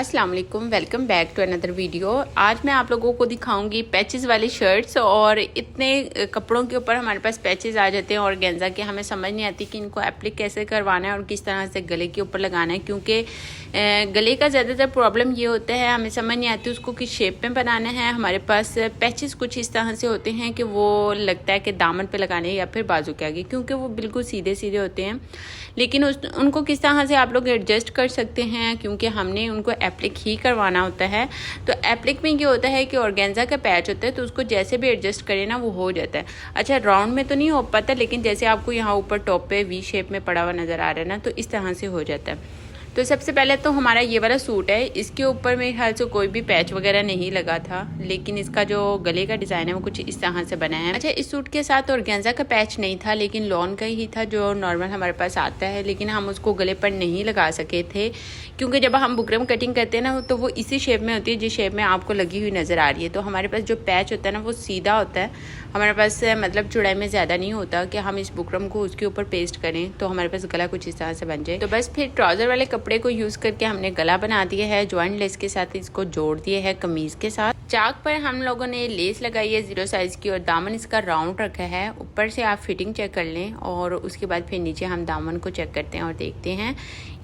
अस्सलाम वालेकुम, welcome back to another video. आज मैं आप लोगों को दिखाऊंगी पैचेस वाली शर्ट्स। और इतने कपड़ों के ऊपर हमारे पास पैचेस आ जाते हैं और गेंजा के, हमें समझ नहीं आती कि इनको एप्लिक कैसे करवाना है और किस तरह से गले के ऊपर लगाना है। क्योंकि गले का ज़्यादातर प्रॉब्लम ये होता है, हमें समझ नहीं आती उसको किस शेप में बनाना है। हमारे पास पैचेस कुछ इस तरह से होते हैं कि वो लगता है कि दामन पे लगाने या फिर बाजू के आगे, क्योंकि वो बिल्कुल सीधे सीधे होते हैं। लेकिन उनको किस तरह से आप लोग एडजस्ट कर सकते हैं, क्योंकि हमने उनको एप्लिक ही करवाना होता है। तो एप्लिक में ये होता है कि ऑर्गेन्जा का पैच होता है, तो उसको जैसे भी एडजस्ट करें ना वो हो जाता है। अच्छा, राउंड में तो नहीं हो पाता, लेकिन जैसे आपको यहाँ ऊपर टॉप पे वी शेप में पड़ा हुआ नज़र आ रहा है ना, तो इस तरह से हो जाता है। तो सबसे पहले तो हमारा ये वाला सूट है, इसके ऊपर मेरे ख्याल से कोई भी पैच वगैरह नहीं लगा था, लेकिन इसका जो गले का डिज़ाइन है वो कुछ इस तरह से बना है। अच्छा, इस सूट के साथ ऑर्गेन्जा का पैच नहीं था, लेकिन लॉन का ही था जो नॉर्मल हमारे पास आता है, लेकिन हम उसको गले पर नहीं लगा सके थे, क्योंकि जब हम बुकरम कटिंग करते हैं ना तो वो इसी शेप में होती है जिस शेप में आपको लगी हुई नज़र आ रही है। तो हमारे पास जो पैच होता है ना वो सीधा होता है, हमारे पास मतलब चौड़ाई में ज़्यादा नहीं होता कि हम इस बुकरम को उसके ऊपर पेस्ट करें तो हमारे पास गला कुछ इस तरह से बन जाए। तो बस फिर ट्राउज़र वाले कपड़े को यूज़ करके हमने गला बना दिया है, जॉइंट लेस के साथ इसको जोड़ दिए है कमीज़ के साथ। चाक पर हम लोगों ने लेस लगाई है 0 साइज़ की और दामन इसका राउंड रखा है। ऊपर से आप फिटिंग चेक कर लें और उसके बाद फिर नीचे हम दामन को चेक करते हैं और देखते हैं।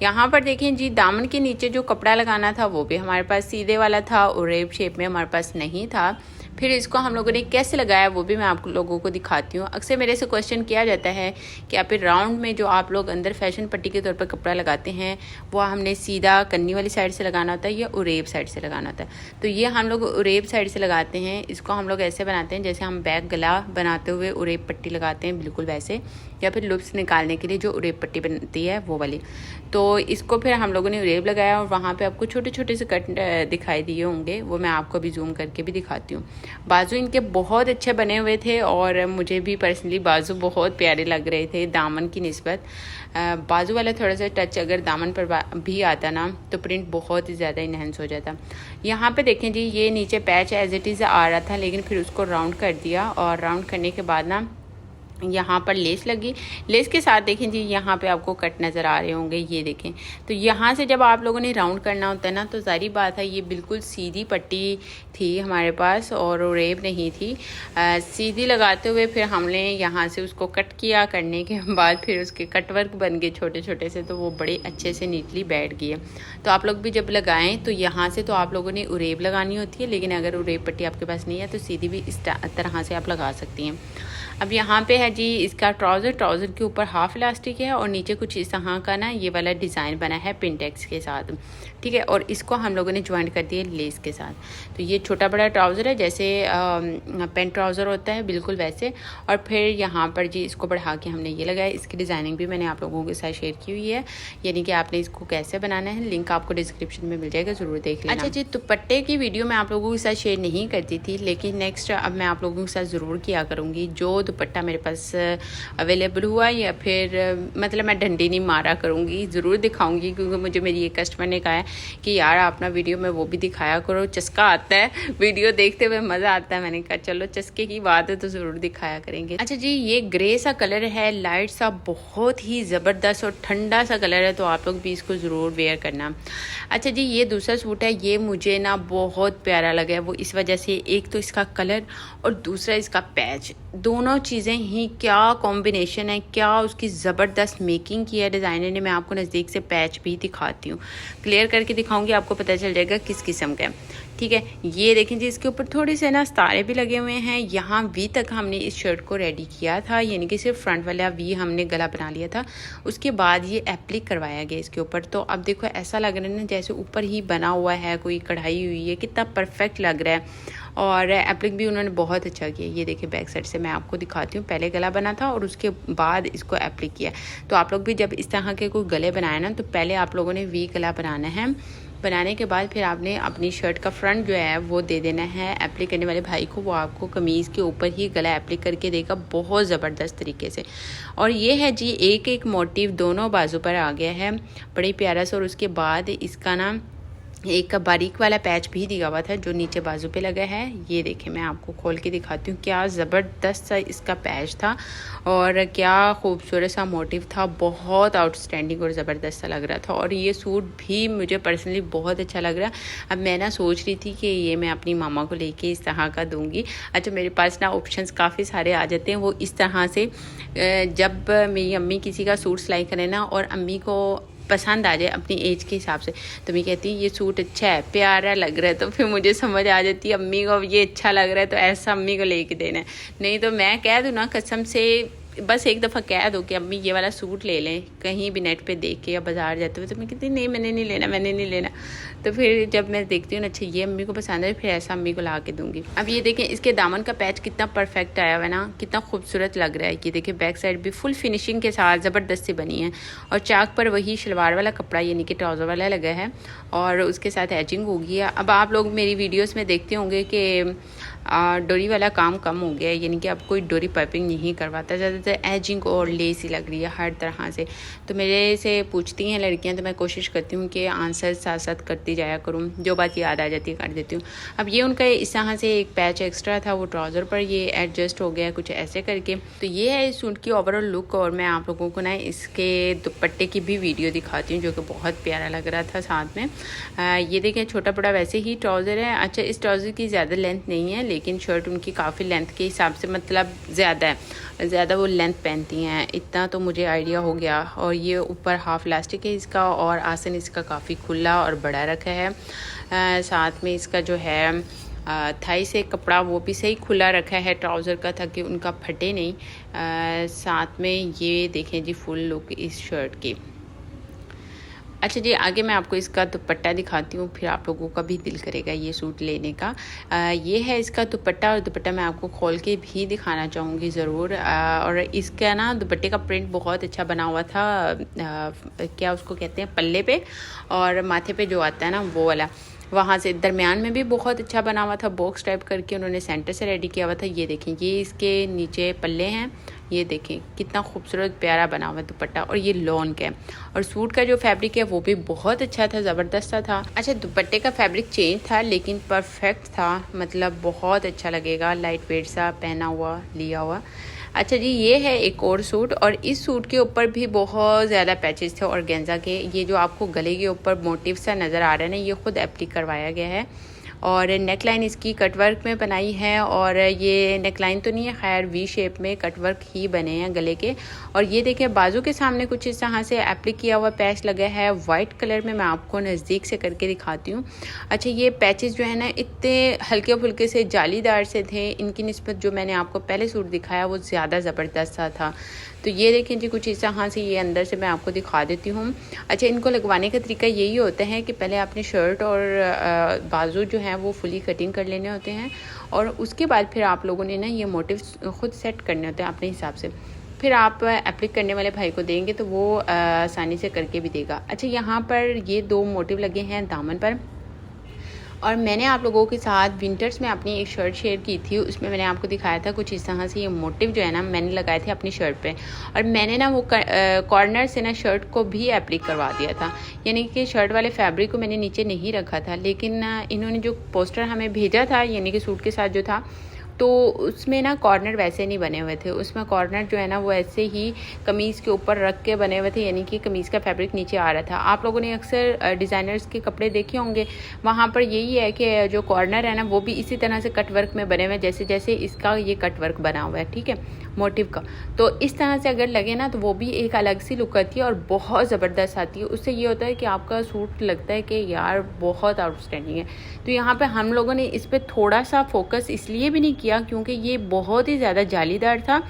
यहाँ पर देखें जी, दामन के नीचे जो कपड़ा लगाना था वो भी हमारे पास सीधे वाला था और रेप शेप में हमारे पास नहीं था। फिर इसको हम लोगों ने कैसे लगाया वो भी मैं आप लोगों को दिखाती हूँ। अक्सर मेरे से क्वेश्चन किया जाता है कि आप राउंड में जो आप लोग अंदर फैशन पट्टी के तौर पर कपड़ा लगाते हैं वो हमने सीधा कन्नी वाली साइड से लगाना होता है या उरेब साइड से लगाना होता है। तो ये हम लोग उरेब साइड से लगाते हैं। इसको हम लोग ऐसे बनाते हैं जैसे हम बैक गला बनाते हुए उरेब पट्टी लगाते हैं, बिल्कुल वैसे, या फिर लुप्स निकालने के लिए जो उरेब पट्टी बनती है वो वाली। तो इसको फिर हम लोगों ने उरेब लगाया और वहाँ पे आपको छोटे छोटे से कट दिखाई दिए होंगे, वो मैं आपको अभी जूम करके भी दिखाती हूँ। बाजू इनके बहुत अच्छे बने हुए थे और मुझे भी पर्सनली बाजू बहुत प्यारे लग रहे थे दामन की निस्बत। बाजू वाला थोड़ा सा टच अगर दामन पर भी आता ना तो प्रिंट बहुत ही ज़्यादा इनहेंस हो जाता। यहाँ पे देखें जी, ये नीचे पैच एज इट इज़ आ रहा था, लेकिन फिर उसको राउंड कर दिया और राउंड करने के बाद ना यहाँ पर लेस लगी। लेस के साथ देखें जी, यहाँ पे आपको कट नज़र आ रहे होंगे, ये देखें। तो यहाँ से जब आप लोगों ने राउंड करना होता है ना तो सारी बात है, ये बिल्कुल सीधी पट्टी थी हमारे पास और रेब नहीं थी। सीधी लगाते हुए फिर हमने यहाँ से उसको कट किया, करने के बाद फिर उसके कट वर्क बन गए छोटे छोटे से, तो वो बड़े अच्छे से नीटली बैठ गए। तो आप लोग भी जब लगाएं तो यहाँ से तो आप लोगों ने उरेब लगानी होती है, लेकिन अगर उरेब पट्टी आपके पास नहीं है तो सीधी भी इस तरह से आप लगा सकती हैं। अब यहाँ पे है जी इसका ट्राउज़र के ऊपर हाफ इलास्टिक है और नीचे कुछ इस तरह का ना ये वाला डिज़ाइन बना है पिनटेक्स के साथ, ठीक है। और इसको हम लोगों ने ज्वाइंट कर दिया लेस के साथ। तो ये छोटा बड़ा ट्राउज़र है, जैसे पेंट ट्राउज़र होता है बिल्कुल वैसे। और फिर यहाँ पर जी इसको बढ़ा के हमने ये लगाया। इसकी डिज़ाइनिंग भी मैंने आप लोगों के साथ शेयर की हुई है, यानी कि आपने इसको कैसे बनाना है लिंक आपको डिस्क्रिप्शन में मिल जाएगा, ज़रूर देख लेना। अच्छा जी, दुपट्टे की वीडियो मैं आप लोगों के साथ शेयर नहीं करती थी, लेकिन नेक्स्ट अब मैं आप लोगों के साथ ज़रूर किया करूँगी। जो दुपट्टा मेरे पास अवेलेबल हुआ या फिर मतलब मैं डंडी नहीं मारा करूँगी, ज़रूर दिखाऊँगी, क्योंकि मुझे मेरी एक कस्टमर ने कहा है कि यार अपना वीडियो में वो भी दिखाया करो, चस्का आता है, वीडियो देखते हुए मज़ा आता है। मैंने कहा चलो चस्के की बात है तो ज़रूर दिखाया करेंगे। अच्छा जी, ये ग्रे सा कलर है, लाइट सा, बहुत ही ज़बरदस्त और ठंडा सा कलर है, तो आप लोग भी इसको ज़रूर वेयर करना। अच्छा जी, ये दूसरा सूट है, ये मुझे ना बहुत प्यारा लगा है, वो इस वजह से, एक तो इसका कलर और दूसरा इसका पैच, दोनों चीज़ें ही क्या कॉम्बिनेशन है, क्या उसकी ज़बरदस्त मेकिंग की है डिज़ाइनर ने। मैं आपको नज़दीक से पैच भी दिखाती हूँ, क्लियर करके दिखाऊंगी, आपको पता चल जाएगा किस किस्म का है, ठीक है। ये देखें जी, इसके ऊपर थोड़े से ना सितारे भी लगे हुए हैं। यहाँ वी तक हमने इस शर्ट को रेडी किया था, यानी कि सिर्फ फ्रंट वाला वी हमने गला बना लिया था, उसके बाद ये एप्लिक करवाया गया इसके ऊपर। तो अब देखो ऐसा लग रहा है ना जैसे ऊपर ही बना हुआ है, कोई कढ़ाई हुई है, कितना परफेक्ट लग रहा है। और एप्लिक भी उन्होंने बहुत अच्छा किया। ये देखिए बैक साइड से मैं आपको दिखाती हूँ, पहले गला बना था और उसके बाद इसको एप्लिक किया। तो आप लोग भी जब इस तरह के कोई गले बनाए ना तो पहले आप लोगों ने वी गला बनाना है, बनाने के बाद फिर आपने अपनी शर्ट का फ्रंट जो है वो दे देना है एप्लिक करने वाले भाई को, वो आपको कमीज़ के ऊपर ही गला एप्लिक करके देगा बहुत ज़बरदस्त तरीके से। और ये है जी एक एक मोटिव दोनों बाजू पर आ गया है, बड़ी प्यारा सा। और उसके बाद इसका ना एक बारीक वाला पैच भी दिया हुआ था जो नीचे बाजू पे लगा है। ये देखें, मैं आपको खोल के दिखाती हूँ, क्या ज़बरदस्त सा इसका पैच था और क्या खूबसूरत सा मोटिव था, बहुत आउटस्टैंडिंग और ज़बरदस्त सा लग रहा था। और ये सूट भी मुझे पर्सनली बहुत अच्छा लग रहा है। अब मैं ना सोच रही थी कि ये मैं अपनी मामा को लेके इस तरह का दूँगी। अच्छा, मेरे पास ना ऑप्शंस काफ़ी सारे आ जाते हैं। वो इस तरह से जब मेरी अम्मी किसी का सूट सिलाई करें ना और अम्मी को पसंद आ जाए अपनी एज के हिसाब से, तो मैं कहती ये सूट अच्छा है, प्यारा लग रहा है, तो फिर मुझे समझ आ जाती है अम्मी को ये अच्छा लग रहा है तो ऐसा अम्मी को लेके देना है। नहीं तो मैं कह दूँ ना कसम से, बस एक दफ़ा कह दो कि अम्मी ये वाला सूट ले लें कहीं भी नेट पे देख के या बाज़ार जाते हुए, तो मैं कहती नहीं मैंने नहीं लेना, मैंने नहीं लेना। तो फिर जब मैं देखती हूँ ना अच्छा ये अम्मी को पसंद है, फिर ऐसा अम्मी को ला के दूँगी। अब ये देखें इसके दामन का पैच कितना परफेक्ट आया हुआ है ना, कितना खूबसूरत लग रहा है। ये देखिए बैक साइड भी फुल फिनिशिंग के साथ ज़बरदस्त सी बनी है और चाक पर वही शलवार वाला कपड़ा यानी कि ट्राउज़र वाला लगा है और उसके साथ एचिंग हो गई है। अब आप लोग मेरी वीडियोज़ में देखते होंगे कि डोरी वाला काम कम हो गया है, यानी कि अब कोई डोरी पाइपिंग नहीं करवाता, ज़्यादातर एजिंग और लेस ही लग रही है हर तरह से। तो मेरे से पूछती हैं लड़कियां, तो मैं कोशिश करती हूँ कि आंसर साथ साथ करती जाया करूँ, जो बात याद आ जाती है कर देती हूँ। अब ये उनका इस तरह से एक पैच एक्स्ट्रा था, वो ट्राउज़र पर ये एडजस्ट हो गया कुछ ऐसे करके। तो ये है इस सूट की ओवरऑल लुक और मैं आप लोगों को ना इसके दुपट्टे की भी वीडियो दिखाती हूँ जो कि बहुत प्यारा लग रहा था साथ में। ये देखें छोटा बड़ा वैसे ही ट्राउज़र है। अच्छा, इस ट्राउज़र की ज़्यादा लेंथ नहीं है लेकिन शर्ट उनकी काफ़ी लेंथ के हिसाब से मतलब ज़्यादा है, ज़्यादा वो लेंथ पहनती हैं, इतना तो मुझे आइडिया हो गया। और ये ऊपर हाफ इलास्टिक है इसका और आसन इसका काफ़ी खुला और बड़ा रखा है। साथ में इसका जो है थाई से कपड़ा वो भी सही खुला रखा है ट्राउज़र का ताकि उनका फटे नहीं। साथ में ये देखें जी फुल लुक इस शर्ट की। अच्छा जी, आगे मैं आपको इसका दुपट्टा दिखाती हूँ, फिर आप लोगों का भी दिल करेगा ये सूट लेने का। ये है इसका दुपट्टा और दुपट्टा मैं आपको खोल के भी दिखाना चाहूँगी ज़रूर। और इसका ना दुपट्टे का प्रिंट बहुत अच्छा बना हुआ था, क्या उसको कहते हैं, पल्ले पे और माथे पे जो आता है ना वो वाला, वहाँ से दरमियान में भी बहुत अच्छा बना हुआ था, बॉक्स टाइप करके उन्होंने सेंटर से रेडी किया हुआ था। ये देखें ये इसके नीचे पल्ले हैं, ये देखें कितना खूबसूरत प्यारा बना हुआ दुपट्टा और ये लॉन का है। और सूट का जो फैब्रिक है वो भी बहुत अच्छा था, ज़बरदस्त था। अच्छा, दुपट्टे का फैब्रिक चेंज था लेकिन परफेक्ट था, मतलब बहुत अच्छा लगेगा, लाइट वेट सा पहना हुआ लिया हुआ। अच्छा जी, ये है एक और सूट और इस सूट के ऊपर भी बहुत ज़्यादा पैचेस थे ऑर्गेन्जा के। ये जो आपको गले के ऊपर मोटिव सा नज़र आ रहा है ना, ये खुद एप्लिक करवाया गया है और नेकलाइन इसकी कटवर्क में बनाई है। और ये नेकलाइन तो नहीं है, खैर वी शेप में कटवर्क ही बने हैं गले के। और ये देखिए बाजू के सामने कुछ इस तरह से एप्लिक किया हुआ पैच लगा है वाइट कलर में, मैं आपको नज़दीक से करके दिखाती हूँ। अच्छा, ये पैचेस जो है ना इतने हल्के फुल्के से जालीदार से थे, इनकी निस्बत जो मैंने आपको पहले सूट दिखाया वो ज़्यादा ज़बरदस्त सा था। तो ये देखें जी कुछ इस तरह से ये अंदर से मैं आपको दिखा देती हूँ। अच्छा, इनको लगवाने का तरीका यही होता है कि पहले आपने शर्ट और बाजू जो हैं वो फुली कटिंग कर लेने होते हैं और उसके बाद फिर आप लोगों ने ना ये मोटिव खुद सेट करने होते हैं अपने हिसाब से। फिर आप एप्लिक करने वाले भाई को देंगे तो वो आसानी से करके भी देगा। अच्छा, यहाँ पर ये 2 मोटिव लगे हैं दामन पर और मैंने आप लोगों के साथ विंटर्स में अपनी एक शर्ट शेयर की थी, उसमें मैंने आपको दिखाया था कुछ इस तरह से ये मोटिव जो है ना मैंने लगाए थे अपनी शर्ट पे और मैंने ना वो कॉर्नर से ना शर्ट को भी एप्लिक करवा दिया था, यानी कि शर्ट वाले फैब्रिक को मैंने नीचे नहीं रखा था। लेकिन इन्होंने जो पोस्टर हमें भेजा था यानी कि सूट के साथ जो था, तो उसमें ना कॉर्नर वैसे नहीं बने हुए थे, उसमें कॉर्नर जो है ना वो ऐसे ही कमीज़ के ऊपर रख के बने हुए थे, यानी कि कमीज़ का फैब्रिक नीचे आ रहा था। आप लोगों ने अक्सर डिज़ाइनर्स के कपड़े देखे होंगे, वहाँ पर यही है कि जो कॉर्नर है ना वो भी इसी तरह से कट वर्क में बने हुए हैं, जैसे जैसे इसका ये कट वर्क बना हुआ है, ठीक है, मोटिव का। तो इस तरह से अगर लगे ना तो वो भी एक अलग सी लुक आती है और बहुत ज़बरदस्त आती है। उससे ये होता है कि आपका सूट लगता है कि यार बहुत आउटस्टैंडिंग है। तो यहाँ पे हम लोगों ने इस पर थोड़ा सा फोकस इसलिए भी नहीं किया क्योंकि ये बहुत ही ज़्यादा जालीदार था।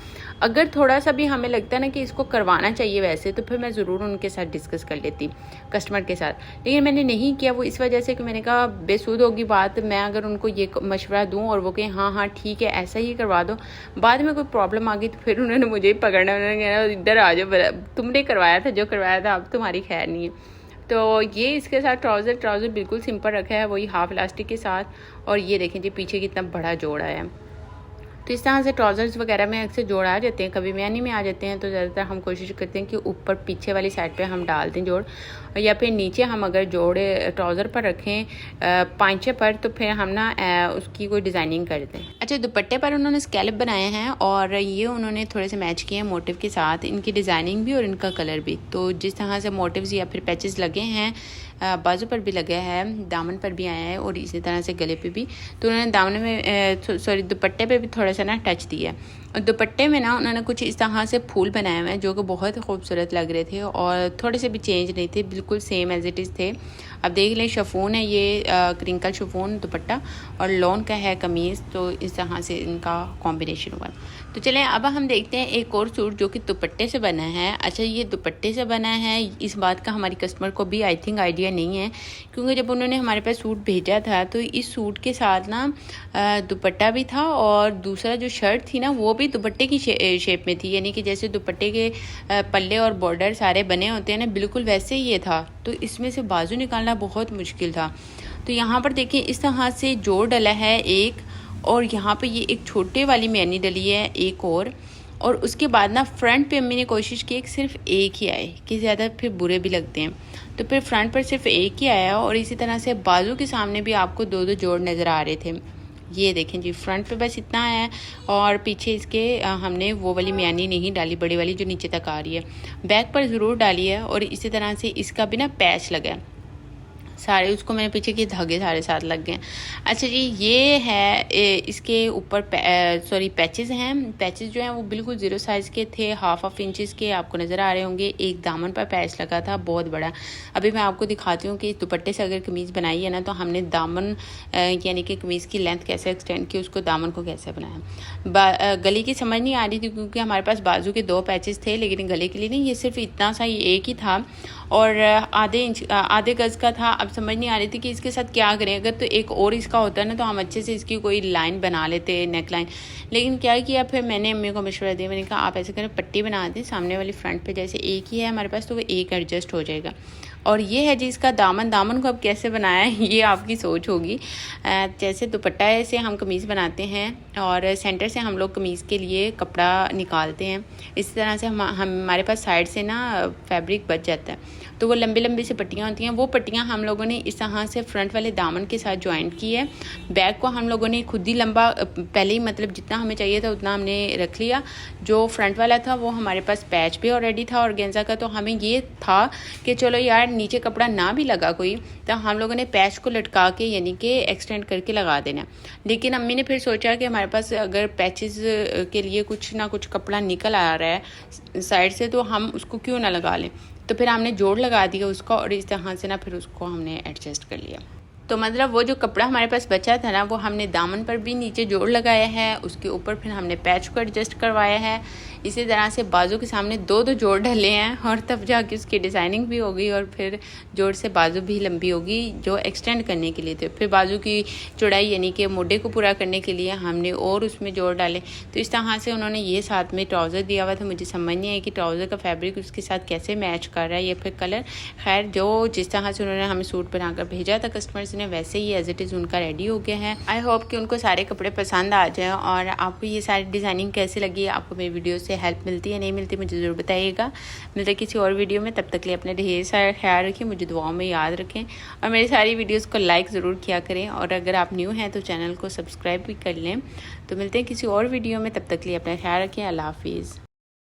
अगर थोड़ा सा भी हमें लगता है ना कि इसको करवाना चाहिए वैसे, तो फिर मैं ज़रूर उनके साथ डिस्कस कर लेती कस्टमर के साथ, लेकिन मैंने नहीं किया वो इस वजह से कि मैंने कहा बेसूद होगी बात, मैं अगर उनको ये मशवरा दूँ और वो कहें हाँ हाँ ठीक है ऐसा ही करवा दो, बाद में कोई प्रॉब्लम आ गई तो फिर उन्होंने मुझे ही पकड़ना, उन्होंने कहना इधर आ जाओ, तुमने करवाया था जो करवाया था, अब तुम्हारी खैर नहीं है। तो ये इसके साथ ट्राउज़र बिल्कुल सिंपल रखा है, वही हाफ इलास्टिक के साथ। और ये देखें जी पीछे कितना बड़ा जोड़ा है, तो इस तरह से ट्राउज़र्स वगैरह में अक्सर जोड़ आ जाते हैं, कभी म्यानी में आ जाते हैं, तो ज़्यादातर हम कोशिश करते हैं कि ऊपर पीछे वाली साइड पे हम डाल दें जोड़, या फिर नीचे हम अगर जोड़े ट्राउज़र पर रखें पांचे पर, तो फिर हम ना उसकी कोई डिज़ाइनिंग कर दें। अच्छा, दुपट्टे पर उन्होंने स्कैलप बनाए हैं और ये उन्होंने थोड़े से मैच किए हैं मोटिव के साथ, इनकी डिज़ाइनिंग भी और इनका कलर भी। तो जिस तरह से मोटिव्स या फिर पैचेस लगे हैं, बाजू पर भी लगे हैं, दामन पर भी आया है और इसी तरह से गले पे भी। तो उन्होंने दामन में दुपट्टे पे भी थोड़ा सा ना टच दिया है। और दुपट्टे में ना उन्होंने कुछ इस तरह से फूल बनाए हुए हैं जो कि बहुत खूबसूरत लग रहे थे और थोड़े से भी चेंज नहीं थे, बिल्कुल सेम एज इट इज़ थे। अब देख लें, शिफॉन है ये, क्रिंकल शिफॉन दुपट्टा और लॉन का है कमीज़, तो इस तरह से इनका कॉम्बिनेशन हुआ। तो चलें अब हम देखते हैं एक और सूट जो कि दुपट्टे से बना है। अच्छा, ये दुपट्टे से बना है, इस बात का हमारी कस्टमर को भी आई थिंक आइडिया नहीं है, क्योंकि जब उन्होंने हमारे पास सूट भेजा था तो इस सूट के साथ ना दुपट्टा भी था और दूसरा जो शर्ट थी ना वो भी दुपट्टे की शेप में थी, यानी कि जैसे दुपट्टे के पल्ले और बॉर्डर सारे बने होते हैं ना, बिल्कुल वैसे ही ये था। तो इसमें से बाजू निकालना बहुत मुश्किल था। तो यहाँ पर देखिए इस तरह से जोड़ डला है एक, और यहाँ पे ये एक छोटे वाली मैनी डली है एक और उसके बाद ना फ्रंट पे मैंने कोशिश की कि सिर्फ एक ही आए, कि ज़्यादा फिर बुरे भी लगते हैं, तो फिर फ्रंट पर सिर्फ एक ही आया। और इसी तरह से बाजू के सामने भी आपको दो दो जोड़ नज़र आ रहे थे। ये देखें जी, फ्रंट पे बस इतना है और पीछे इसके हमने वो वाली मैनी नहीं डाली, बड़ी वाली जो नीचे तक आ रही है। बैक पर ज़रूर डाली है और इसी तरह से इसका भी ना पैच लगा है सारे, उसको मैंने पीछे के धागे सारे साथ लग गए। अच्छा जी, ये है इसके ऊपर पैचेस हैं। पैचेस जो हैं वो बिल्कुल 0 साइज़ के थे, हाफ इंचेस के आपको नज़र आ रहे होंगे। एक दामन पर पैच लगा था बहुत बड़ा। अभी मैं आपको दिखाती हूँ कि इस दुपट्टे से अगर कमीज़ बनाई है ना, तो हमने दामन यानी कि कमीज़ की लेंथ कैसे एक्सटेंड की, उसको दामन को कैसे बनाया। गले की समझ नहीं आ रही थी क्योंकि हमारे पास बाजू के 2 पैचेस थे, लेकिन गले के लिए नहीं, ये सिर्फ इतना सा ये एक ही था और आधे गज़ का था। अब समझ नहीं आ रही थी कि इसके साथ क्या करें। अगर तो एक और इसका होता है ना तो हम अच्छे से इसकी कोई लाइन बना लेते, नेक लाइन, लेकिन क्या किया फिर मैंने अम्मी को मशवरा दिया, मैंने कहा आप ऐसे करें, पट्टी बना दें सामने वाली फ्रंट पे, जैसे एक ही है हमारे पास तो वो एक एडजस्ट हो जाएगा। और ये है जी इसका दामन को अब कैसे बनाया है ये आपकी सोच होगी। जैसे दुपट्टा से हम कमीज़ बनाते हैं और सेंटर से हम लोग कमीज़ के लिए कपड़ा निकालते हैं, इस तरह से हमारे पास साइड से ना फैब्रिक बच जाता है, तो वो लंबी लंबी सी पट्टियाँ होती हैं। वो पट्टियाँ हम लोगों ने इस तरह से फ्रंट वाले दामन के साथ जॉइंट की है। बैक को हम लोगों ने खुद ही लंबा पहले ही, मतलब जितना हमें चाहिए था उतना हमने रख लिया। जो फ्रंट वाला था वो हमारे पास पैच भी ऑलरेडी था ऑर्गेन्जा का, तो हमें ये था कि चलो यार नीचे कपड़ा ना भी लगा कोई, तो हम लोगों ने पैच को लटका के यानी कि एक्सटेंड करके लगा देना। लेकिन अम्मी ने फिर सोचा कि हमारे पास अगर पैचेस के लिए कुछ ना कुछ कपड़ा निकल आ रहा है साइड से, तो हम उसको क्यों ना लगा लें। तो फिर हमने जोड़ लगा दिया उसका और इस तरह से ना फिर उसको हमने एडजस्ट कर लिया। तो मतलब वो जो कपड़ा हमारे पास बचा था ना, वो हमने दामन पर भी नीचे जोड़ लगाया है, उसके ऊपर फिर हमने पैच को एडजस्ट करवाया है। इसी तरह से बाजू के सामने दो जोड़ ढले हैं और तब जाके उसकी डिज़ाइनिंग भी होगी और फिर जोड़ से बाजू भी लंबी होगी जो एक्सटेंड करने के लिए थे। फिर बाजू की चौड़ाई यानी कि मोढे को पूरा करने के लिए हमने और उसमें जोड़ डाले। तो इस तरह से उन्होंने ये साथ में ट्राउज़र दिया हुआ था। मुझे समझ नहीं है कि ट्राउज़र का फैब्रिक उसके साथ कैसे मैच कर रहा है या फिर कलर। खैर, जो जिस तरह से उन्होंने हमें सूट बनाकर भेजा था कस्टमर्स ने, वैसे ही एज इट इज़ उनका रेडी हो गया है। आई होप कि उनको सारे कपड़े पसंद आ जाए। और आपको ये सारी डिज़ाइनिंग कैसी लगी, आपको मेरी वीडियो से हेल्प मिलती है नहीं मिलती, मुझे ज़रूर बताइएगा। मिलते किसी और वीडियो में, तब तक के लिए अपने ढेर सारा ख्याल रखें, मुझे दुआओं में याद रखें और मेरी सारी वीडियोस को लाइक ज़रूर किया करें। और अगर आप न्यू हैं तो चैनल को सब्सक्राइब भी कर लें। तो मिलते हैं किसी और वीडियो में, तब तक के लिए अपना ख्याल रखें। अल्लाह हाफिज़।